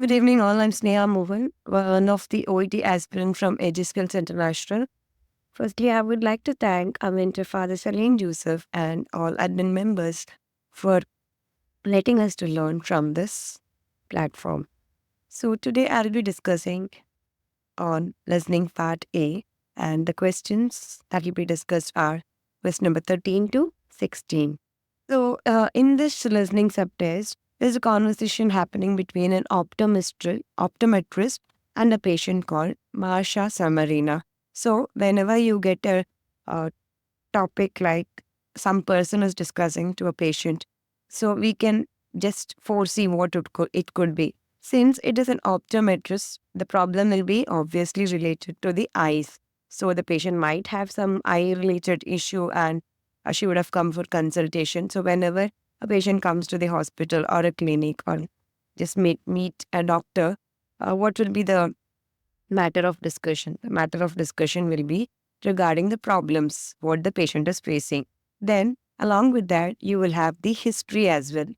Good evening, all. I'm Sneha Mohan, one of the OET aspirant from Edu Skills International. Firstly, I would like to thank our mentor, Father Salim Joseph, and all admin members for letting us to learn from this platform. So today I'll be discussing on listening part A, and the questions that will be discussed are question number 13 to 16. So in this listening subtest, there's a conversation happening between an optometrist and a patient called Marsha Samarina. So whenever you get a topic like some person is discussing to a patient, so we can just foresee what it could be. Since it is an optometrist, the problem will be obviously related to the eyes. So the patient might have some eye-related issue and she would have come for consultation. So whenever a patient comes to the hospital or a clinic or just meet a doctor, what will be the matter of discussion? The matter of discussion will be regarding the problems, what the patient is facing. Then, along with that, you will have the history as well,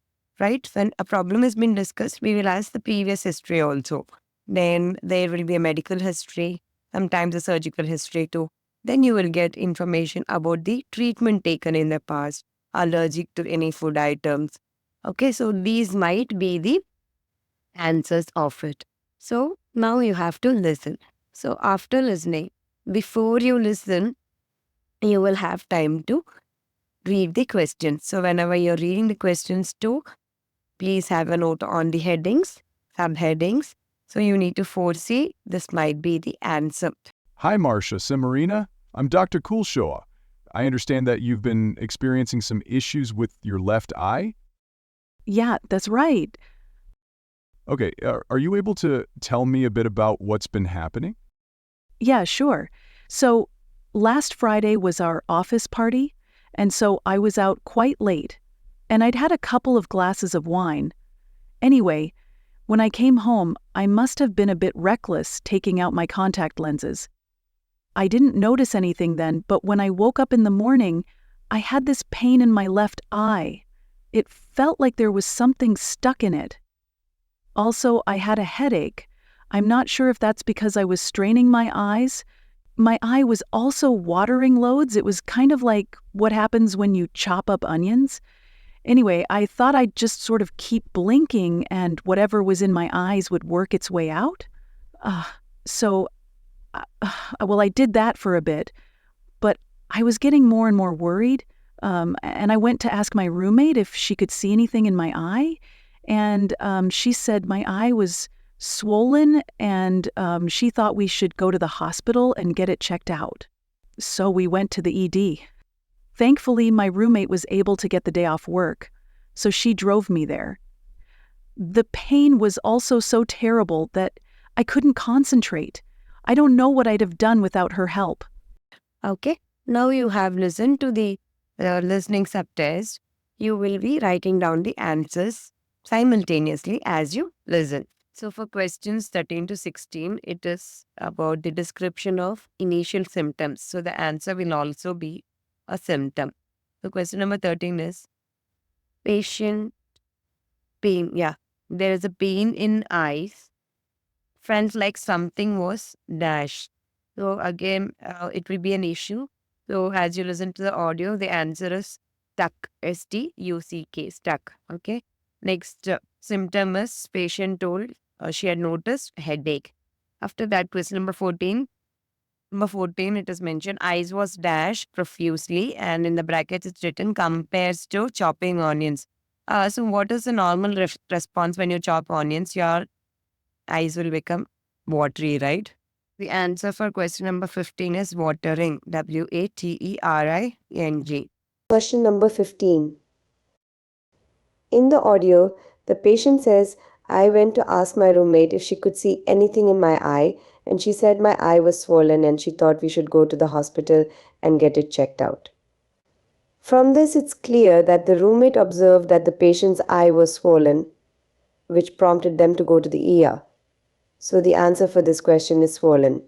right? When a problem has been discussed, we will ask the previous history also. Then there will be a medical history, sometimes a surgical history too. Then you will get information about the treatment taken in the past, allergic to any food items. Okay, so these might be the answers of it. So now you have to listen. So after listening, before you listen, you will have time to read the questions. So whenever you're reading the questions too, please have a note on the headings, subheadings. So you need to foresee this might be the answer. Hi, Marsha Samarina. I'm Dr. Kulshoa. I understand that you've been experiencing some issues with your left eye? Yeah, that's right. Okay, are you able to tell me a bit about what's been happening? Yeah, sure. So last Friday was our office party, and so I was out quite late, and I'd had a couple of glasses of wine. Anyway, when I came home, I must have been a bit reckless taking out my contact lenses. I didn't notice anything then, but when I woke up in the morning, I had this pain in my left eye. It felt like there was something stuck in it. Also, I had a headache. I'm not sure if that's because I was straining my eyes. My eye was also watering loads. It was kind of like what happens when you chop up onions. Anyway, I thought I'd just sort of keep blinking and whatever was in my eyes would work its way out. Well, I did that for a bit, but I was getting more and more worried, and I went to ask my roommate if she could see anything in my eye, and she said my eye was swollen, and she thought we should go to the hospital and get it checked out. So we went to the ED. Thankfully, my roommate was able to get the day off work, so she drove me there. The pain was also so terrible that I couldn't concentrate. I don't know what I'd have done without her help. Okay, now you have listened to the listening subtest. You will be writing down the answers simultaneously as you listen. So for questions 13 to 16, it is about the description of initial symptoms. So the answer will also be a symptom. So question number 13 is patient pain. Yeah, there is a pain in eyes. Felt like something was dashed. So again, it will be an issue. So as you listen to the audio, the answer is stuck. S-T-U-C-K, stuck. Okay. Next symptom is patient told she had noticed headache. After that, question number 14. Number 14, it is mentioned eyes was dashed profusely, and in the brackets it's written compares to chopping onions. So what is the normal response when you chop onions? Your eyes will become watery, right? The answer for question number 15 is watering. W-A-T-E-R-I-N-G. Question number 15. In the audio, the patient says, I went to ask my roommate if she could see anything in my eye, and she said my eye was swollen and she thought we should go to the hospital and get it checked out. From this, it's clear that the roommate observed that the patient's eye was swollen, which prompted them to go to the ER. So the answer for this question is swollen.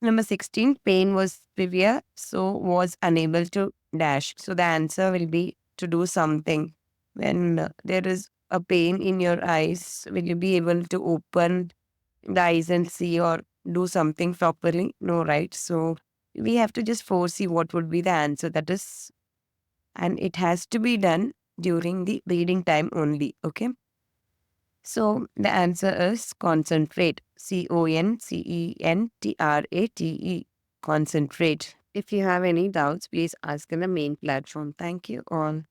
Number 16, pain was severe, so was unable to dash. So the answer will be to do something. When there is a pain in your eyes, will you be able to open the eyes and see or do something properly? No, right? So we have to just foresee what would be the answer. That is, and it has to be done during the reading time only. Okay. So the answer is concentrate. Concentrate. Concentrate. If you have any doubts, please ask in the main platform. Thank you all.